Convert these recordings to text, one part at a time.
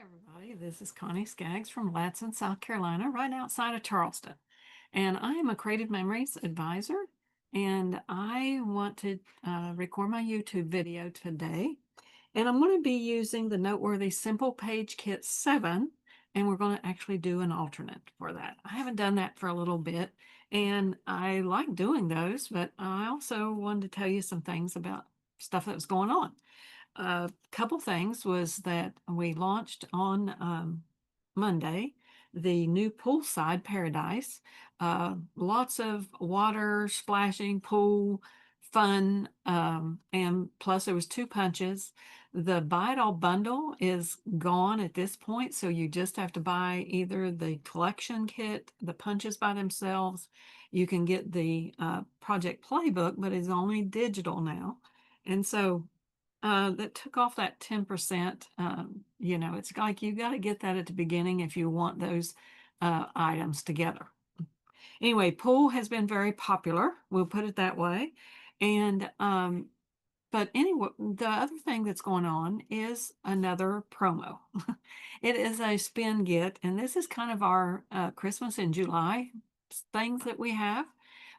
Everybody, this is Connie Skaggs from Latson, South Carolina, right outside of Charleston. And I am a Creative Memories advisor, and I want to record my YouTube video today. And I'm going to be using the Noteworthy Simple Page Kit 7, and we're going to actually do an alternate for that. I haven't done that for a little bit, and I like doing those, but I also wanted to tell you some things about stuff that was going on. A couple things was that we launched on Monday the new poolside paradise. Lots of water splashing, pool fun, and plus there was 2 punches. The buy it all bundle is gone at this point, so you just have to buy either the collection kit, the punches by themselves. You can get the project playbook, but it's only digital now, and so that took off that 10%. It's like you got to get that at the beginning if you want those items together. Anyway, pool has been very popular. We'll put it that way. And but anyway, the other thing that's going on is another promo. It is a spin get, and this is kind of our Christmas in July things that we have,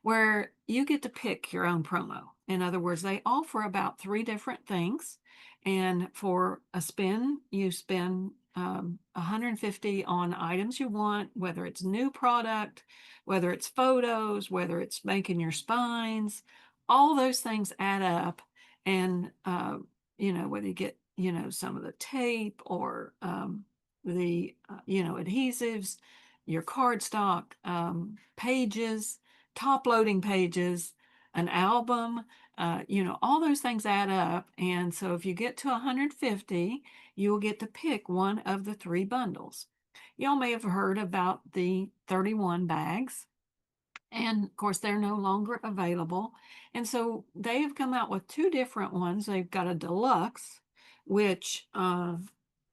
where you get to pick your own promo. In other words, they offer about 3 different things, and for a spin, you spend 150 on items you want, whether it's new product, whether it's photos, whether it's making your spines. All those things add up, and whether you get some of the tape or the adhesives, your cardstock, pages, top loading pages, an album, all those things add up. And so if you get to 150, you will get to pick one of the 3 bundles. Y'all may have heard about the 31 bags. And of course, they're no longer available. And so they have come out with 2 different ones. They've got a deluxe, which,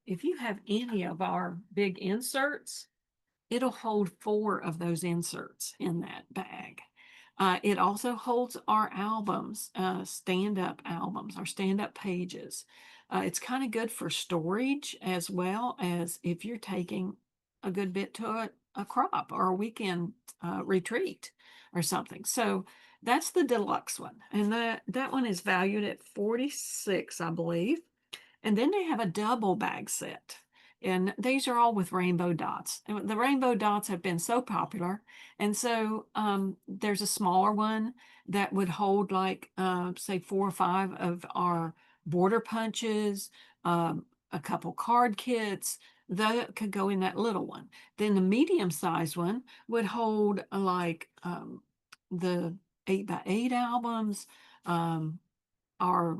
if you have any of our big inserts, it'll hold 4 of those inserts in that bag. It also holds our albums, stand-up albums, our stand-up pages. It's kind of good for storage as well as if you're taking a good bit to a crop or a weekend retreat or something. So that's the deluxe one. And that one is valued at $46, I believe. And then they have a double bag set. And these are all with rainbow dots. And the rainbow dots have been so popular. And so there's a smaller one that would hold like, say, 4 or 5 of our border punches, a couple card kits. That could go in that little one. Then the medium-sized one would hold like the 8x8 albums, our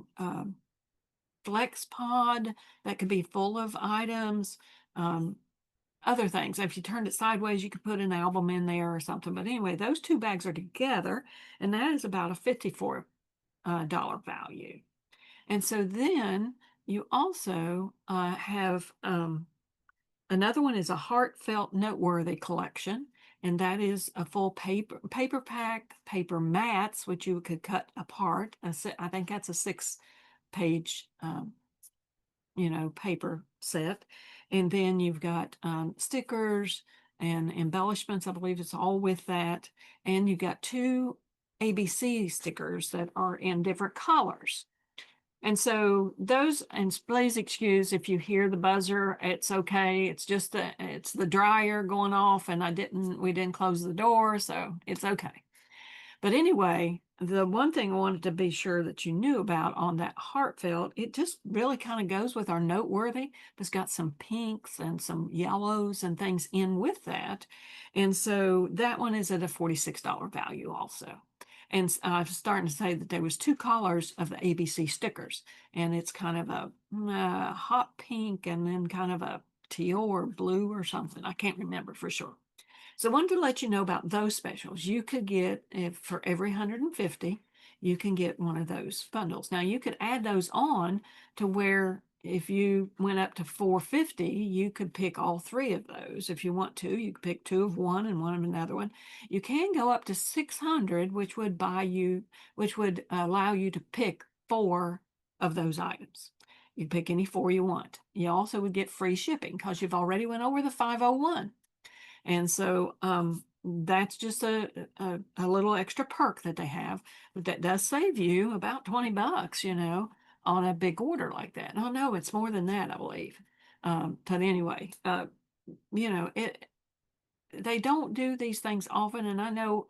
flex pod that could be full of items, other things. If you turned it sideways, you could put an album in there or something. But anyway, those 2 bags are together, and that is about a $54 value. And so then you also have another one is a heartfelt noteworthy collection, and that is a full paper pack, paper mats, which you could cut apart. I think that's a 6-page paper set. And then you've got stickers and embellishments. I believe it's all with that. And you've got 2 ABC stickers that are in different colors. And so those, and please excuse if you hear the buzzer, it's okay. It's just it's the dryer going off, and we didn't close the door, so it's okay. But anyway, the one thing I wanted to be sure that you knew about on that heartfelt, it just really kind of goes with our noteworthy. It's got some pinks and some yellows and things in with that. And so that one is at a $46 value also. And I was starting to say that there was 2 colors of the ABC stickers, and it's kind of a hot pink and then kind of a teal or blue or something. I can't remember for sure. So I wanted to let you know about those specials. You could get, if for every 150, you can get one of those bundles. Now you could add those on to where if you went up to 450, you could pick all 3 of those. If you want to, you could pick 2 of one and 1 of another one. You can go up to 600, which would allow you to pick 4 of those items. You pick any four you want. You also would get free shipping because you've already went over the 501. And so that's just a little extra perk that they have, but that does save you about 20 bucks, on a big order like that. Oh no, it's more than that, I believe. But anyway, it they don't do these things often, and I know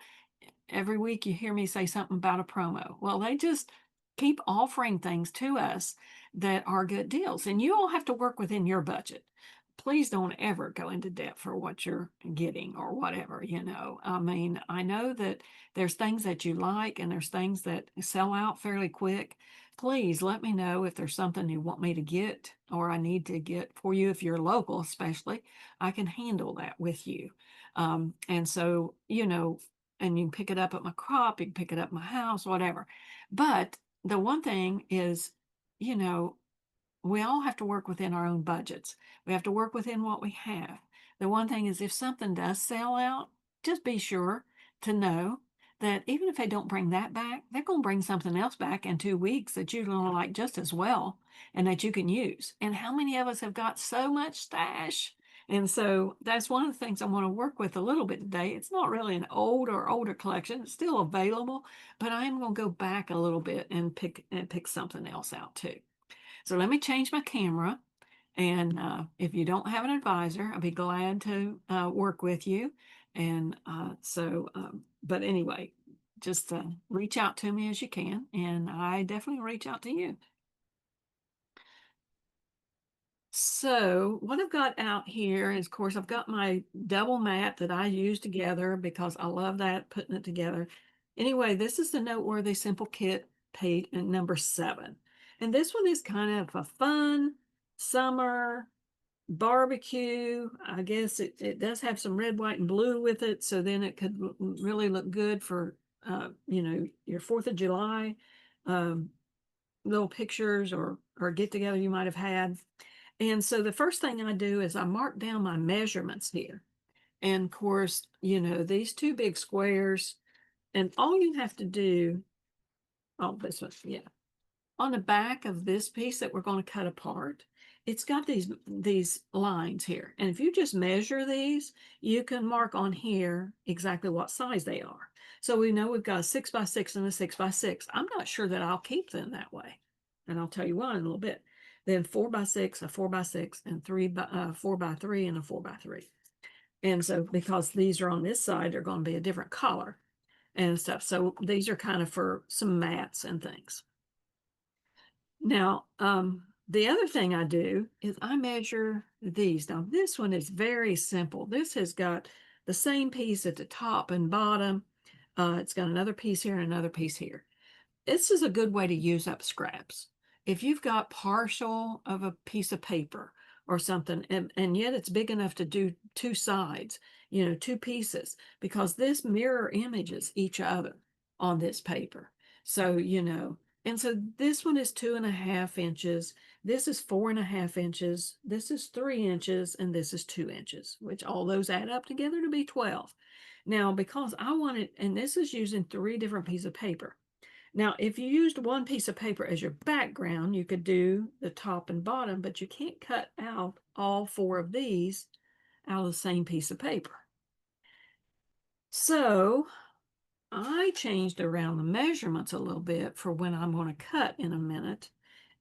every week you hear me say something about a promo. Well, they just keep offering things to us that are good deals, and you all have to work within your budget. Please don't ever go into debt for what you're getting or whatever. I mean, I know that there's things that you like and there's things that sell out fairly quick. Please let me know if there's something you want me to get or I need to get for you. If you're local, especially, I can handle that with you. And so, and you can pick it up at my crop, you can pick it up at my house, whatever. But the one thing is, you know, we all have to work within our own budgets. We have to work within what we have. The one thing is if something does sell out, just be sure to know that even if they don't bring that back, they're going to bring something else back in 2 weeks that you're going to like just as well and that you can use. And how many of us have got so much stash? And so that's one of the things I want to work with a little bit today. It's not really an old or older collection. It's still available, but I am going to go back a little bit and pick something else out too. So let me change my camera. And if you don't have an advisor, I'll be glad to work with you. And but anyway, just reach out to me as you can. And I definitely reach out to you. So what I've got out here is, of course, I've got my double mat that I use together because I love that, putting it together. Anyway, this is the Noteworthy Simple Kit page number 7. And this one is kind of a fun summer barbecue. I guess it does have some red, white, and blue with it. So then it could really look good for, your 4th of July um, little pictures or get together you might have had. And so the first thing I do is I mark down my measurements here. And of course, these two big squares, and all you have to do, oh, this one, yeah. On the back of this piece that we're going to cut apart, it's got these lines here. And if you just measure these, you can mark on here exactly what size they are. So we know we've got a 6x6 and a 6x6. I'm not sure that I'll keep them that way. And I'll tell you why in a little bit. Then 4x6, a 4x6, and 4x3, and a 4x3. And so because these are on this side, they're going to be a different color and stuff. So these are kind of for some mats and things. Now, the other thing I do is I measure these. Now, this one is very simple. This has got the same piece at the top and bottom. It's got another piece here and another piece here. This is a good way to use up scraps. If you've got partial of a piece of paper or something, and yet it's big enough to do two sides, two pieces, because this mirror images each other on this paper. So, and so this one is 2.5 inches. This is 4.5 inches. This is 3 inches, and this is 2 inches, which all those add up together to be 12. Now, because I want it, and this is using 3 different pieces of paper. Now, if you used one piece of paper as your background, you could do the top and bottom, but you can't cut out all 4 of these out of the same piece of paper. So I changed around the measurements a little bit for when I'm going to cut in a minute.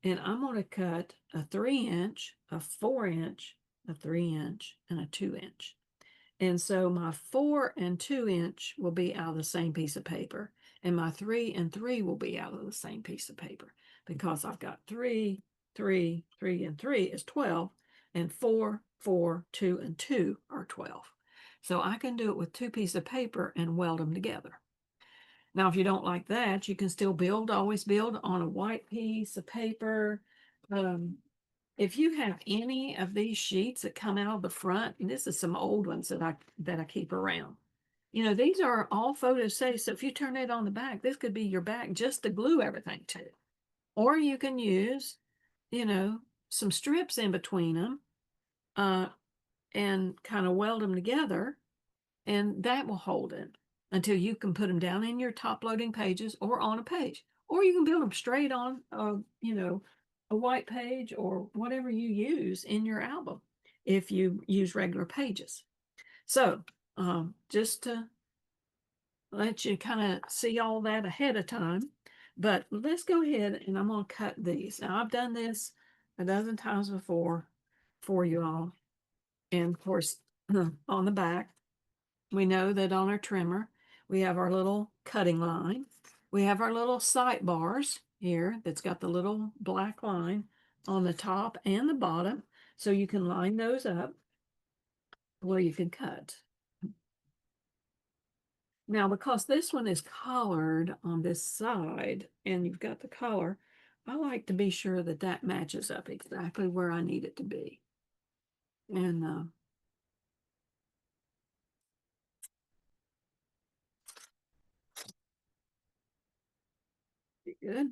And I'm going to cut a 3-inch, a 4-inch, a 3-inch, and a 2-inch. And so my 4 and 2-inch will be out of the same piece of paper, and my 3 and 3 will be out of the same piece of paper because I've got 3, 3, 3, and 3 is 12, and 4, 4, 2, and 2 are 12. So I can do it with 2 pieces of paper and weld them together. Now, if you don't like that, you can still always build on a white piece of paper. If you have any of these sheets that come out of the front, and this is some old ones that I keep around. These are all photo safe. So if you turn it on the back, this could be your back just to glue everything to. Or you can use, some strips in between them and kind of weld them together, and that will hold it until you can put them down in your top loading pages or on a page. Or you can build them straight on, a white page or whatever you use in your album if you use regular pages. So just to let you kind of see all that ahead of time, but let's go ahead and I'm going to cut these. Now I've done this a dozen times before for you all. And of course, on the back, we know that on our trimmer, we have our little cutting line. We have our little sight bars here that's got the little black line on the top and the bottom. So you can line those up where you can cut. Now, because this one is colored on this side and you've got the color, I like to be sure that that matches up exactly where I need it to be. And be good.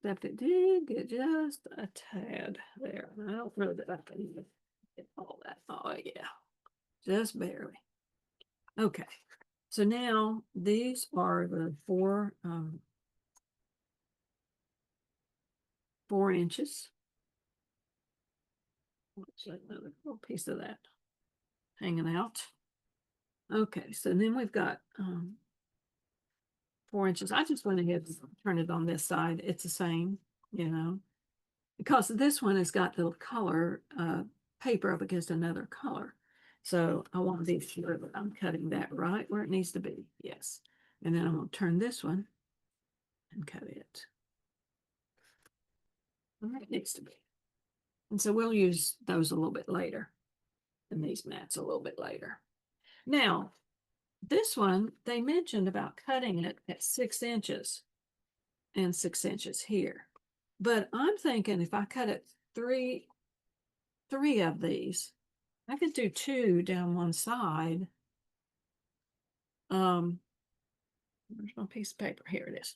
Except it did get just a tad there. I don't know that I can even get all that. Oh, yeah, just barely. Okay, so now these are the 4 inches. What's that, another little piece of that hanging out? Okay, so then we've got 4 inches. I just went ahead and turned it on this side. It's the same, you know, because this one has got the color paper up against another color. So I want to be sure that I'm cutting that right where it needs to be. Yes. And then I'm going to turn this one and cut it where it needs to be. And so we'll use those a little bit later and these mats a little bit later. Now, this one, they mentioned about cutting it at 6 inches and 6 inches here. But I'm thinking if I cut it three of these, I could do two down one side. Where's my piece of paper? Here it is.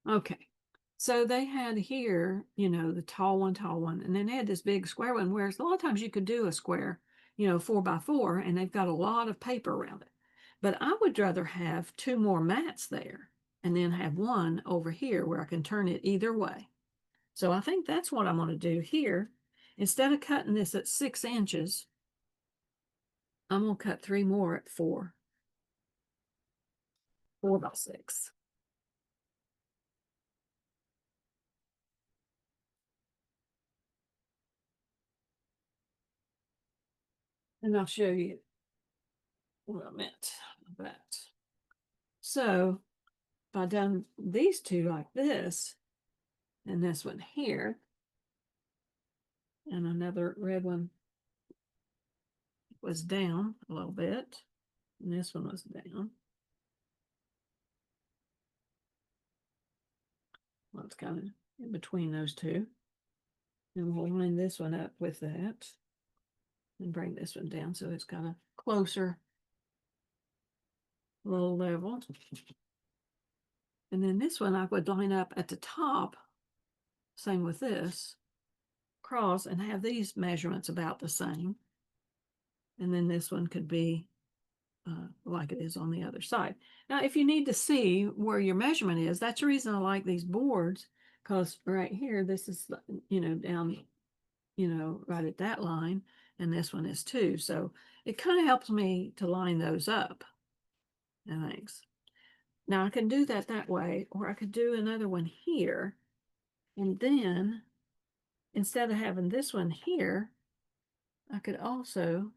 Okay. So they had here, you know, the tall one, and then they had this big square one, whereas a lot of times you could do a square, you know, 4x4, and they've got a lot of paper around it. But I would rather have two more mats there and then have one over here where I can turn it either way. So I think that's what I'm going to do here. Instead of cutting this at 6 inches, I'm going to cut three more at 4x6. And I'll show you what I meant by that. So if I done these two like this, and this one here, and another red one was down a little bit, and this one was down. Well, it's kind of in between those two. And we'll line this one up with that and bring this one down so it's got a closer little level. And then this one I would line up at the top, same with this, cross, and have these measurements about the same. And then this one could be like it is on the other side. Now, if you need to see where your measurement is, that's the reason I like these boards, because right here, this is, you know, down, you know, right at that line, and this one is too. So it kind of helps me to line those up and things. Now I can do that way, or I could do another one here, and then instead of having this one here, I could also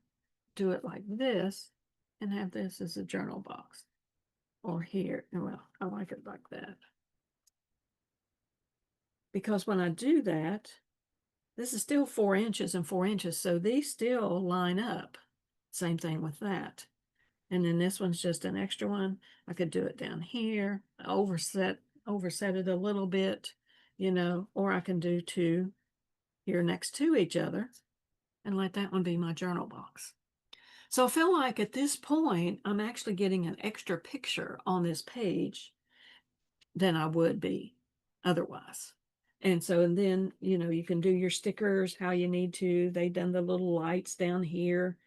do it like this and have this as a journal box. Or here, well, I like it like that. Because when I do that, this is still 4 inches and 4 inches, so these still line up. Same thing with that. And then this one's just an extra one. I could do it down here, overset it a little bit, you know, or I can do two here next to each other and let that one be my journal box. So I feel like at this point, I'm actually getting an extra picture on this page than I would be otherwise. And so, and then, you know, you can do your stickers how you need to. They've done the little lights down here,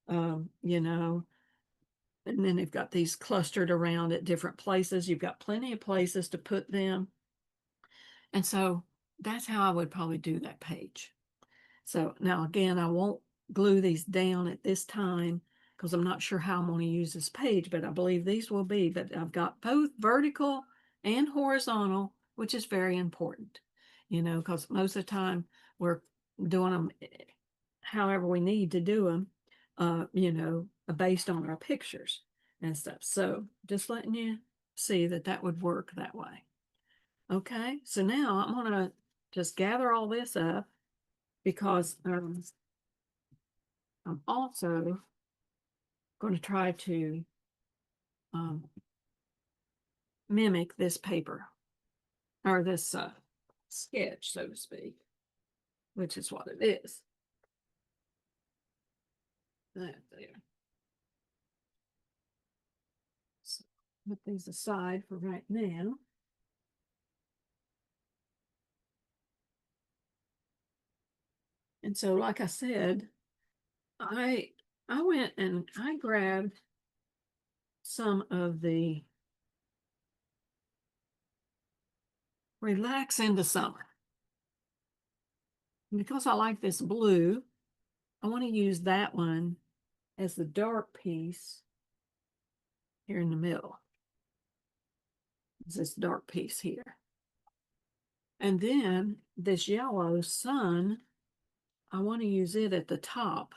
you know, And then they've got these clustered around at different places. You've got plenty of places to put them. And so that's how I would probably do that page. So now again, I won't glue these down at this time because I'm not sure how I'm going to use this page, but I believe these will be. But I've got both vertical and horizontal, which is very important, because most of the time we're doing them however we need to do them, based on our pictures and stuff. So just letting you see that that would work that way. Okay, so now I'm going to just gather all this up because I'm also going to try to um, mimic this paper or this sketch, so to speak, which is what it is. That there. So put these aside for right now. And so, like I said, I went and I grabbed some of the Relax into Summer. And because I like this blue, I want to use that one as the dark piece here in the middle. It's this dark piece here. And then this yellow sun, I want to use it at the top.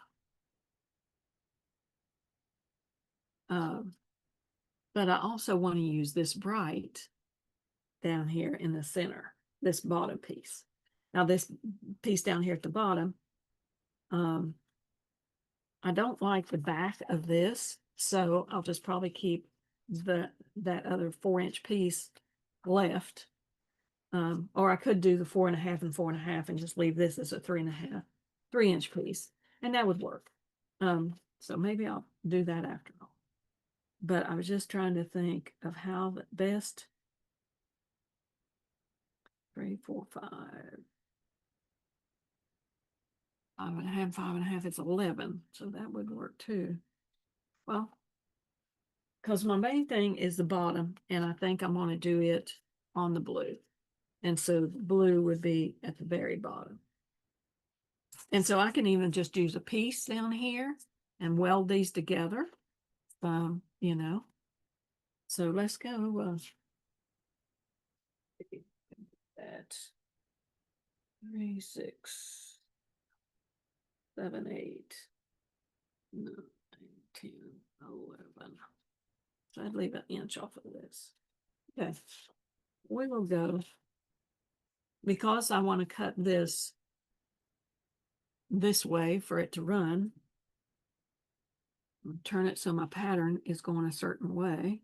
But I also want to use this bright down here in the center, this bottom piece. Now this piece down here at the bottom, I don't like the back of this, so I'll just probably keep that other 4-inch piece left. Or I could do the 4.5 and 4.5 and just leave this as a 3.5, 3-inch piece, and that would work. So maybe I'll do that after all. But I was just trying to think of how the best 3, 4, 5, 5.5, 5.5. It's 11, so that would work too. Well, because my main thing is the bottom, and I think I'm going to do it on the blue. And so the blue would be at the very bottom. And so I can even just use a piece down here and weld these together, So let's go that 3, 6, 7, 8, 9, 10, 11. So I'd leave an inch off of this. Okay, we will go, because I want to cut this way for it to run. Turn it so my pattern is going a certain way.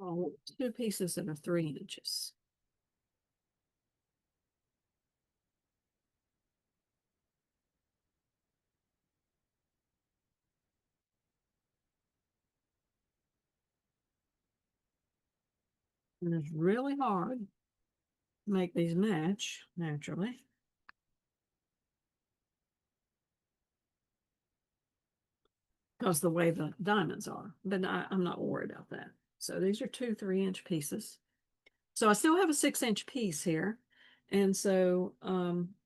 Oh, 2 pieces that are 3 inches. And it's really hard to make these match naturally. Because the way the diamonds are, but I'm not worried about that. So these are 2 3-inch pieces. So I still have a 6-inch piece here. And so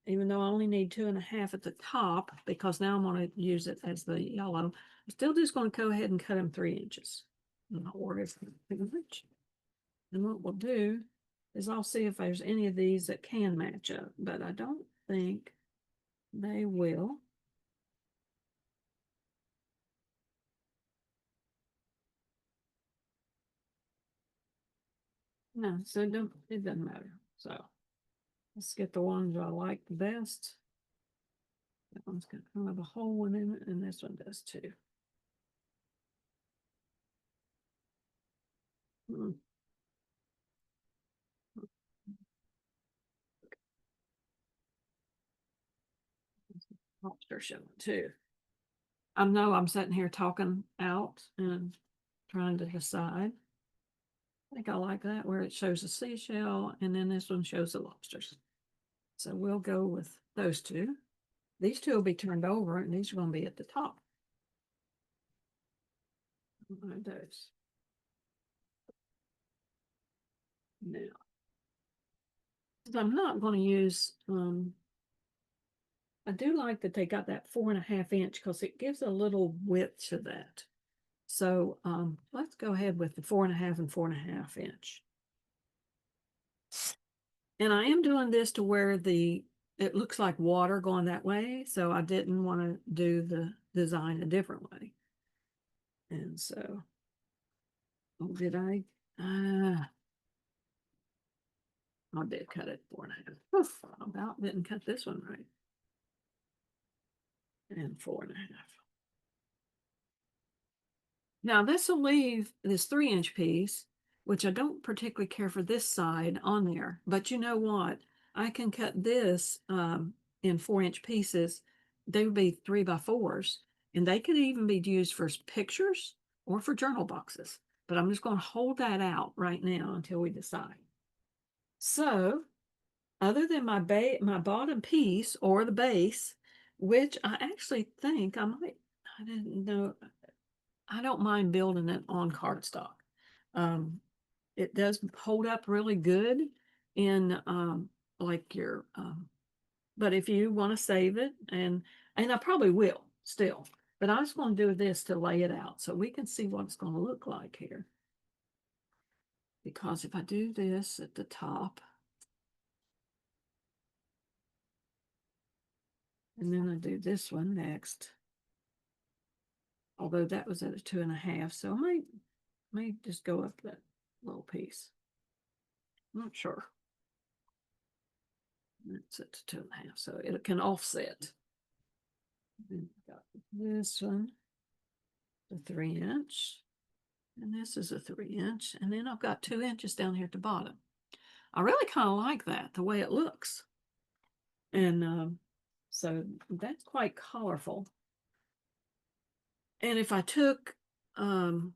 even though I only need 2.5 at the top, because now I'm going to use it as the yellow, I'm still just going to go ahead and cut them 3 inches. I'm not worried about much. And what we'll do is I'll see if there's any of these that can match up, but I don't think they will. No, so it doesn't matter. So let's get the ones I like the best. That one's got kind of a hole in it, and this one does too. Hmm. Lobster shell too. I know I'm sitting here talking out and trying to decide. I think I like that where it shows a seashell and then this one shows the lobsters. So we'll go with those two. These two will be turned over and these are going to be at the top. Like those. Now, I'm not going to use, I do like that they got that 4.5 inch because it gives a little width to that. So let's go ahead with the 4.5 and 4.5 inch. And I am doing this to where it looks like water going that way. So I didn't want to do the design a different way. And so, oh, did I? I did cut it 4.5. Oof, about didn't cut this one right. And 4.5. Now this will leave this 3-inch piece, which I don't particularly care for this side on there. But you know what? I can cut this in 4-inch pieces. They would be 3x4s, and they could even be used for pictures or for journal boxes. But I'm just going to hold that out right now until we decide. So, other than my bottom piece or the base, which I actually think I didn't know, I don't mind building it on cardstock. Um, it does hold up really good in like your, but if you want to save it, and I probably will still, but I just want to do this to lay it out so we can see what it's going to look like here. Because if I do this at the top, and then I do this one next, although that was at a 2.5, so I might just go up that little piece. I'm not sure. It's at 2.5, so it can offset. Then got this one, the 3-inch, and this is a 3-inch, and then I've got 2 inches down here at the bottom. I really kind of like that, the way it looks. And so that's quite colorful. And if I took and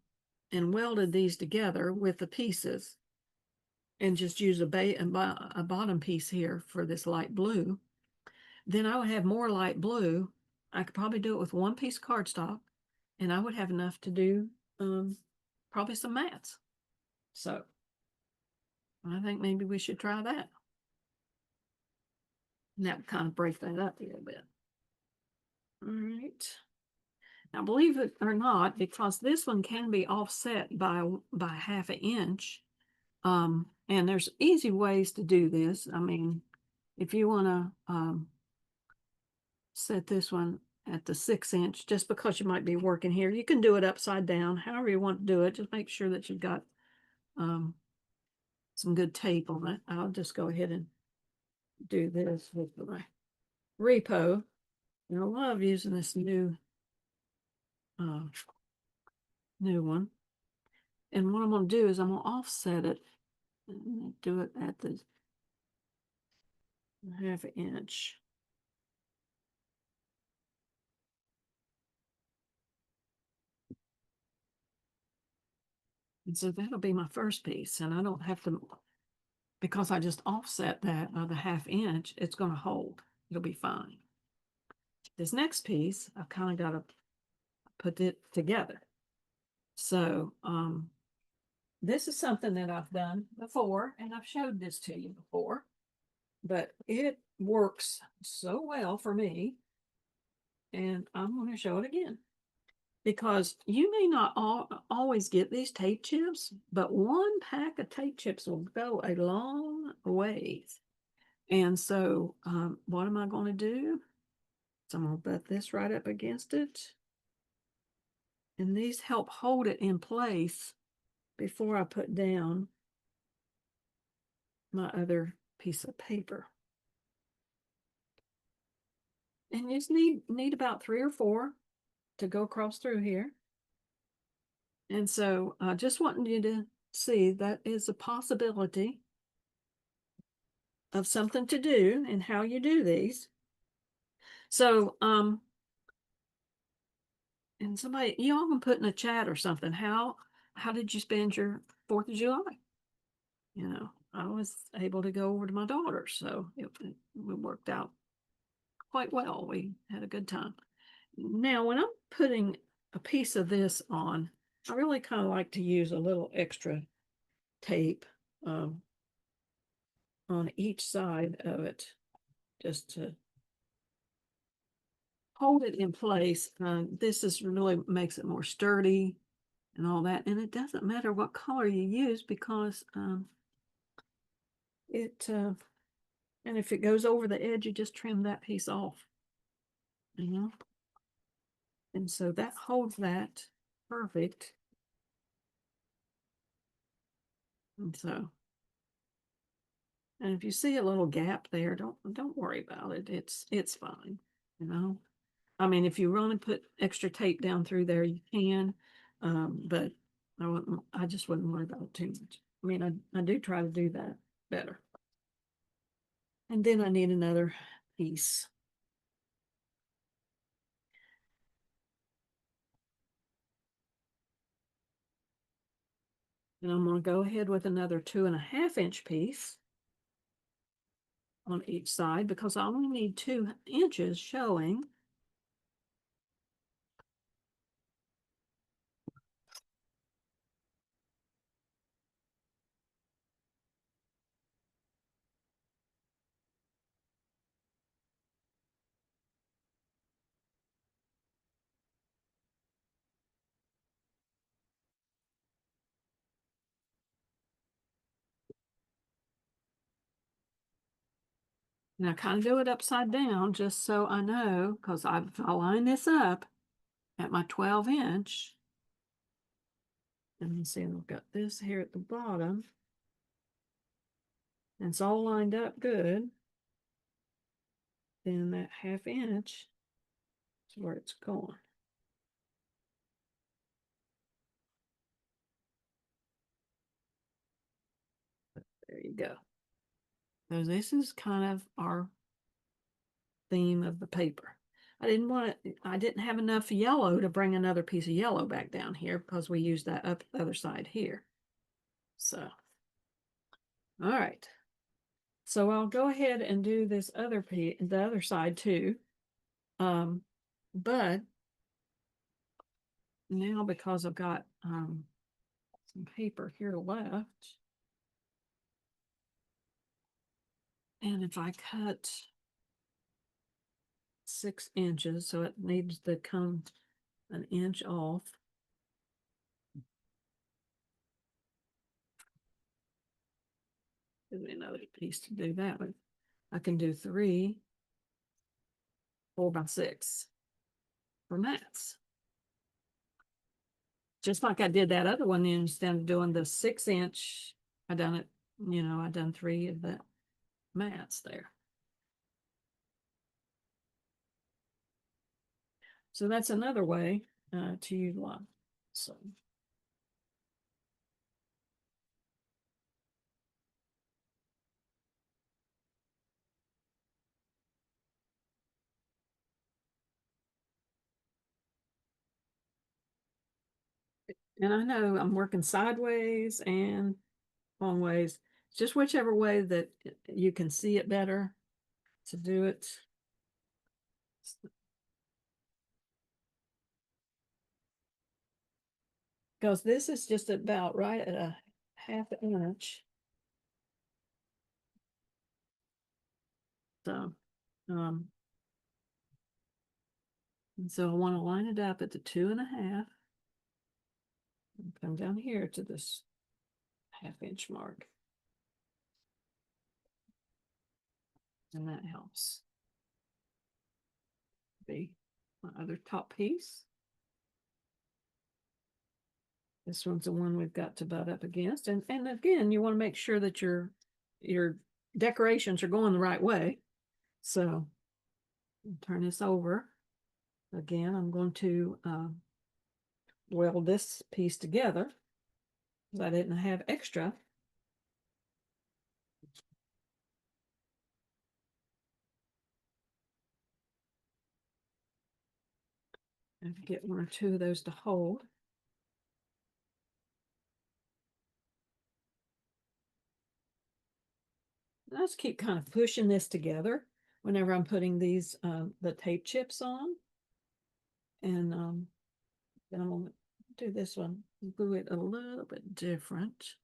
welded these together with the pieces and just use a bottom piece here for this light blue, then I would have more light blue. I could probably do it with one piece of cardstock, and I would have enough to do probably some mats. So I think maybe we should try that. And that would kind of break that up a little bit. All right. Now, believe it or not, because this one can be offset by 1/2 inch, and there's easy ways to do this. I mean, if you want to set this one at the 6-inch, just because you might be working here, you can do it upside down, however you want to do it. Just make sure that you've got some good tape on it. I'll just go ahead and do this with my repo. And I love using this uh, new one. And what I'm going to do is I'm going to offset it and do it at the 1/2 inch. And so that'll be my first piece. And I don't have to, because I just offset that by the 1/2 inch, it's going to hold. It'll be fine. This next piece, I've kind of got to put it together. So this is something that I've done before, and I've showed this to you before, but it works so well for me, and I'm going to show it again. Because you may not always get these tape chips, but one pack of tape chips will go a long ways. And so what am I going to do? So I'm going to put this right up against it. And these help hold it in place before I put down my other piece of paper. And you just need about 3 or 4 to go across through here. And so I just wanted you to see, that is a possibility of something to do and how you do these. So, and somebody, you all can put in a chat or something, how did you spend your 4th of July? You know, I was able to go over to my daughter's, so it worked out quite well. We had a good time. Now, when I'm putting a piece of this on, I really kind of like to use a little extra tape um, on each side of it just to hold it in place. This is really makes it more sturdy and all that. And it doesn't matter what color you use because and if it goes over the edge, you just trim that piece off, you know? And so that holds that perfect. And so, and if you see a little gap there, don't worry about it. It's fine, you know? I mean, if you want to put extra tape down through there, you can, but I just wouldn't worry about it too much. I mean, I do try to do that better. And then I need another piece. And I'm going to go ahead with another 2.5-inch piece on each side because I only need 2 inches showing. And I kind of do it upside down just so I know, because I line this up at my 12-inch. And you see, I've got this here at the bottom. And it's all lined up good. Then that 1/2 inch is where it's going. There you go. So this is kind of our theme of the paper. I didn't have enough yellow to bring another piece of yellow back down here because we used that up the other side here. So, all right. So I'll go ahead and do this other piece, the other side too. But now because I've got some paper here left, and if I cut 6 inches, so it needs to come an inch off. Give me another piece to do that with. I can do 3 4x6 for mats. Just like I did that other one, instead of doing the 6-inch, I done it, I done 3 of the mats there. So that's another way to utilize. So. And I know I'm working sideways and long ways, just whichever way that you can see it better to do it. Because this is just about right at a 1/2 inch. So, and so I want to line it up at the 2.5 and come down here to this 1/2 inch mark. And that helps. Be my other top piece. This one's the one we've got to butt up against. And again, you want to make sure that your decorations are going the right way. So turn this over. Again, I'm going to weld this piece together. because I didn't have extra. I have to get one or two of those to hold. I just keep kind of pushing this together whenever I'm putting these the tape chips on. And then I'm gonna do this one, glue it a little bit different.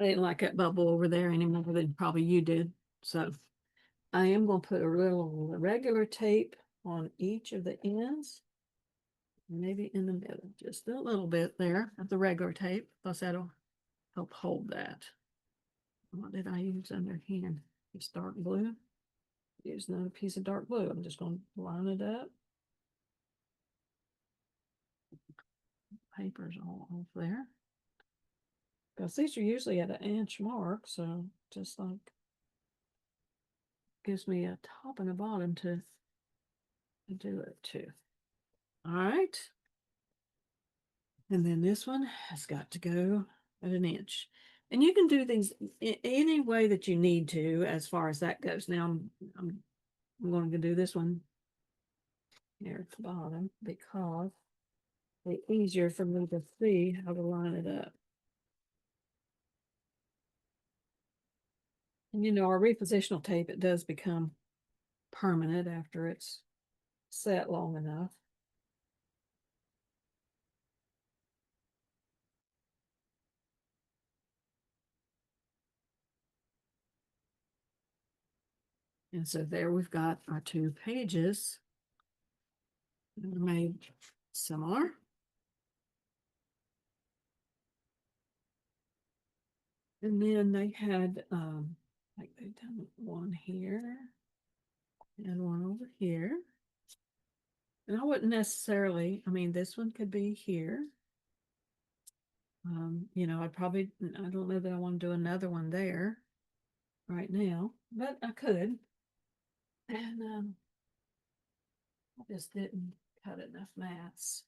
I didn't like that bubble over there any more than probably you did. So I am going to put a little regular tape on each of the ends, maybe in the middle, just a little bit there of the regular tape, because that'll help hold that. What did I use under here? Just dark blue. Use another piece of dark blue. I'm just going to line it up. Paper's all off there. Because these are usually at an inch mark, so just like gives me a top and a bottom to do it too. All right. And then this one has got to go at an inch. And you can do these any way that you need to as far as that goes. Now I'm going to do this one here at the bottom because it's easier for me to see how to line it up. And you know, our repositional tape, it does become permanent after it's set long enough. And so there we've got our two pages made similar. And then they had, like they've done one here and one over here. And I wouldn't necessarily, I mean, this one could be here. You know, I don't know that I want to do another one there right now, but I could. And I just didn't cut enough mats.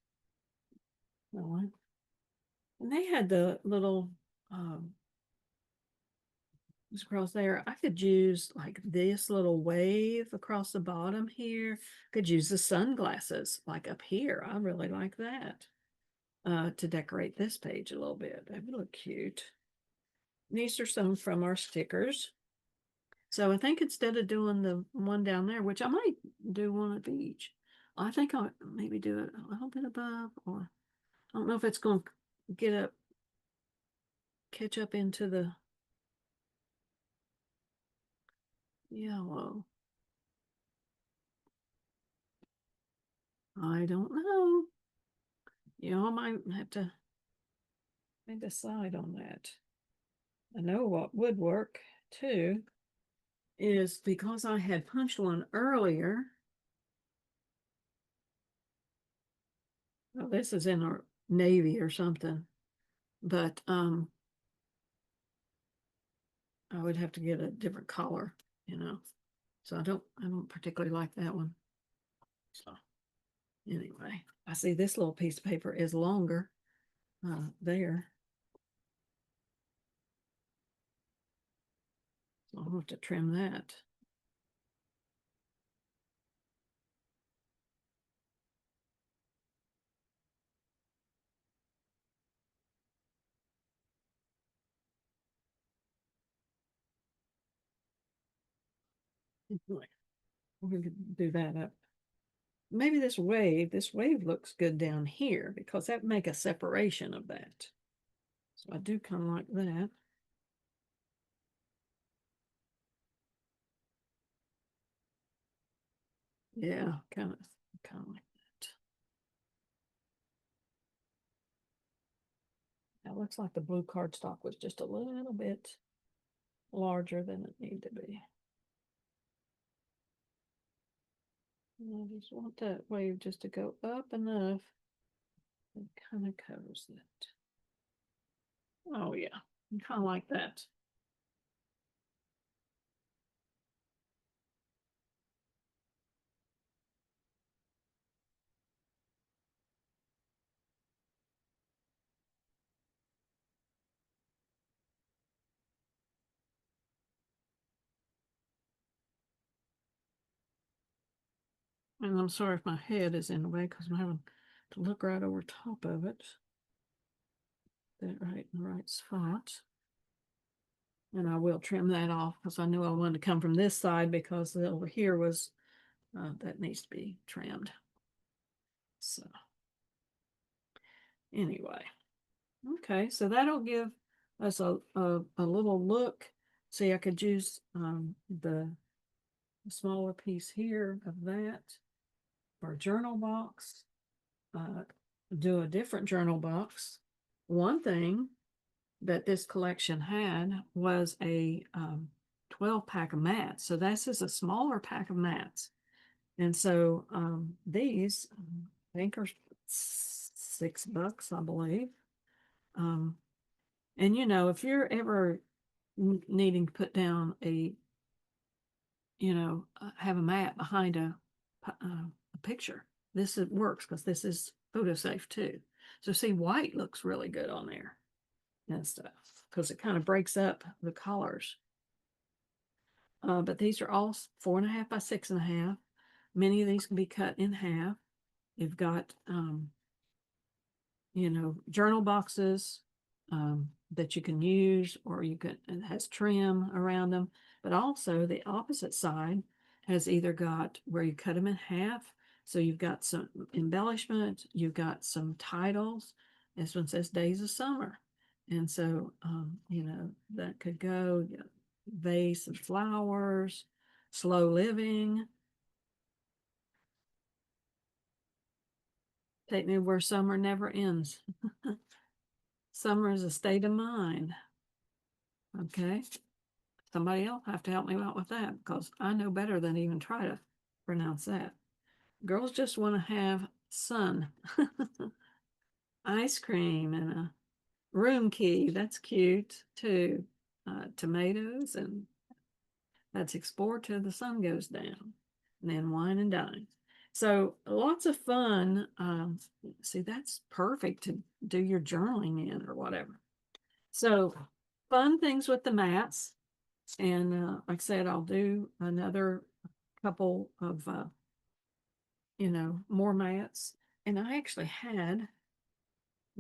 No. And they had the little across there. I could use like this little wave across the bottom here. Could use the sunglasses like up here. I really like that to decorate this page a little bit. That would look cute. These are some from our stickers. So I think instead of doing the one down there, which I might do one of each, I think I'll maybe do it a little bit above, or I don't know if it's going to catch up into the yellow. I don't know. You know, I might have to decide on that. I know what would work too is because I had punched one earlier. Well, this is in our navy or something, but I would have to get a different color, you know. So I don't particularly like that one. So anyway, I see this little piece of paper is longer there. So I'll have to trim that. Anyway, we're going to do that up. Maybe this wave looks good down here because that make a separation of that. So I do kind of like that. Yeah, kind of like that. That looks like the blue cardstock was just a little bit larger than it needed to be. And I just want that wave just to go up enough. It kind of covers that. Oh yeah, kind of like that. And I'm sorry if my head is in the way because I'm having to look right over top of it. That right in the right spot. And I will trim that off because I knew I wanted to come from this side because over here was, that needs to be trimmed. So anyway, okay, so that'll give us a little look. See, I could use the smaller piece here of that for a journal box. Do a different journal box. One thing that this collection had was a 12 pack of mats. So this is a smaller pack of mats. And so these, I think, are $6, I believe. And you know, if you're ever needing to put down have a mat behind a picture, this works because this is photo safe too. So see, white looks really good on there and stuff because it kind of breaks up the colors. But these are all 4.5 by 6.5. Many of these can be cut in half. You've got journal boxes that you can use, or it has trim around them. But also the opposite side has either got where you cut them in half. So you've got some embellishment, you've got some titles. This one says Days of Summer. And so, that could go vase of flowers, slow living, take me where summer never ends. Summer is a state of mind. Okay. Somebody else have to help me out with that because I know better than even try to pronounce that. Girls just want to have sun, ice cream, and a room key. That's cute too. Tomatoes, and let's explore till the sun goes down, and then wine and dine. So lots of fun. See, that's perfect to do your journaling in or whatever. So fun things with the mats. And like I said, I'll do another couple of, more mats. And I actually had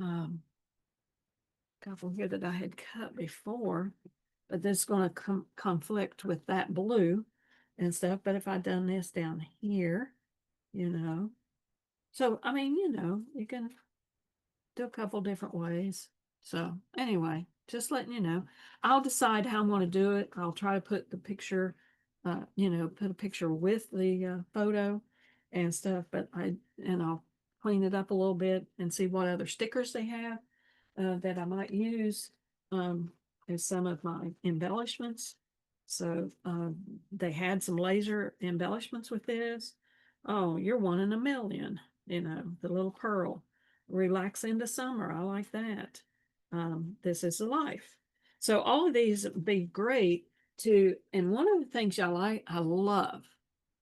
a couple here that I had cut before, but this is going to conflict with that blue and stuff. But if I'd done this down here, so I mean, you can do a couple different ways. So anyway, just letting you know, I'll decide how I'm going to do it. I'll try to put the picture, put a picture with the photo and stuff, and I'll clean it up a little bit and see what other stickers they have that I might use as some of my embellishments. So they had some laser embellishments with this. Oh, you're one in a million, the little pearl. Relax into summer. I like that. This is life. So all of these would be great and one of the things I love,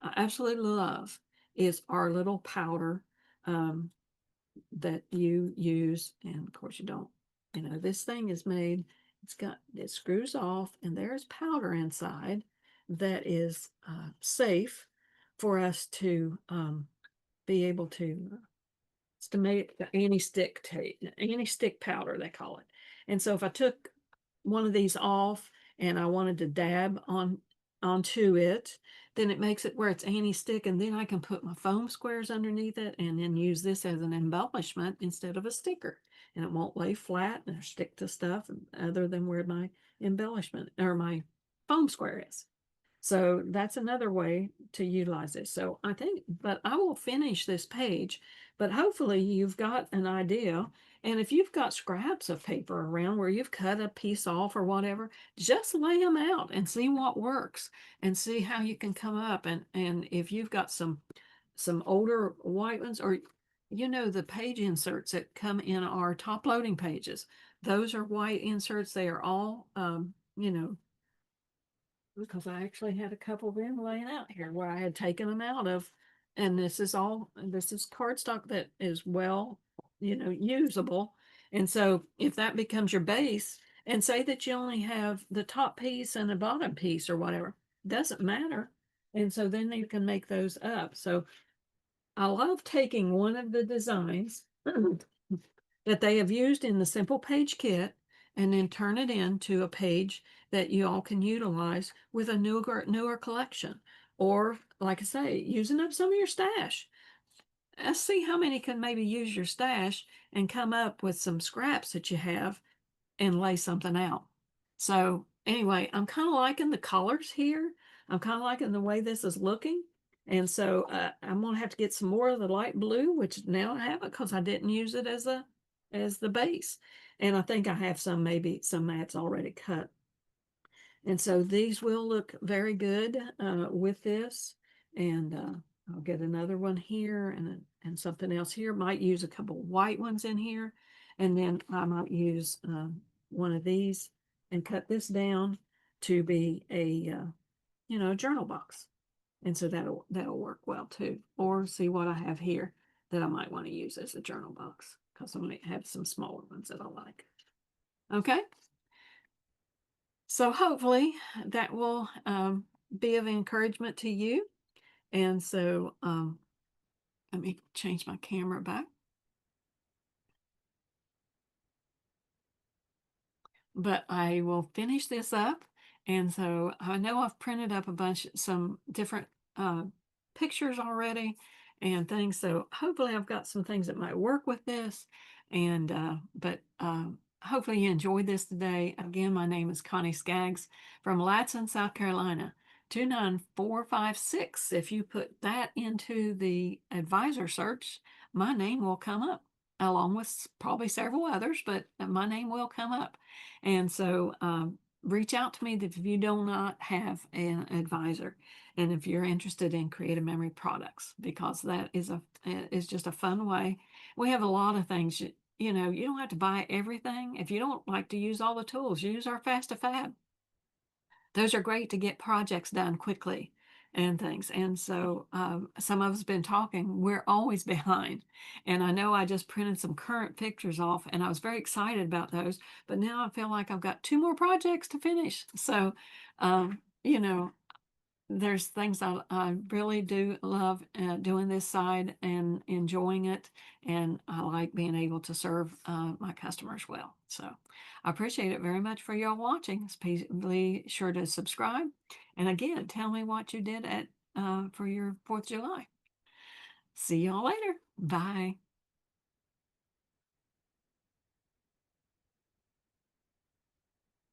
I absolutely love, is our little powder that you use. And of course you don't, this thing is made, it screws off and there's powder inside that is safe for us to be able to make the anti-stick powder, they call it. And so if I took one of these off and I wanted to dab onto it, then it makes it where it's anti-stick, and then I can put my foam squares underneath it and then use this as an embellishment instead of a sticker. And it won't lay flat or stick to stuff other than where my embellishment or my foam square is. So that's another way to utilize this. So but I will finish this page, but hopefully you've got an idea. And if you've got scraps of paper around where you've cut a piece off or whatever, just lay them out and see what works and see how you can come up. And if you've got some older white ones, or the page inserts that come in our top loading pages, those are white inserts. They are all because I actually had a couple of them laying out here where I had taken them out of. And this is cardstock that is well, usable. And so if that becomes your base, and say that you only have the top piece and the bottom piece or whatever, doesn't matter. And so then you can make those up. So I love taking one of the designs that they have used in the Simple Page Kit and then turn it into a page that you all can utilize with a newer collection. Or, like I say, using up some of your stash. Let's see how many can maybe use your stash and come up with some scraps that you have and lay something out. So anyway, I'm kind of liking the colors here. I'm kind of liking the way this is looking. And so I'm going to have to get some more of the light blue, which now I have it because I didn't use it as the base. And I think I have maybe some mats already cut. And so these will look very good with this. And I'll get another one here and something else here. Might use a couple white ones in here. And then I might use one of these and cut this down to be a journal box. And so that'll work well too. Or see what I have here that I might want to use as a journal box because I might have some smaller ones that I like. Okay. So hopefully that will be of encouragement to you. And so let me change my camera back. But I will finish this up. And so I know I've printed up some different uh, pictures already and things. So hopefully I've got some things that might work with this. And, hopefully you enjoyed this today. Again, my name is Connie Skaggs from Latson, South Carolina. 29456. If you put that into the advisor search, my name will come up along with probably several others, but my name will come up. And so reach out to me if you do not have an advisor and if you're interested in creative memory products, because that is just a fun way. We have a lot of things. You know, you don't have to buy everything. If you don't like to use all the tools, use our Fast to Fab. Those are great to get projects done quickly and things. And so some of us have been talking, we're always behind. And I know I just printed some current pictures off and I was very excited about those, but now I feel like I've got two more projects to finish. So, you know, there's things I really do love doing this side and enjoying it. And I like being able to serve my customers well. So I appreciate it very much for y'all watching. Please be sure to subscribe. And again, tell me what you did for your 4th of July. See y'all later. Bye.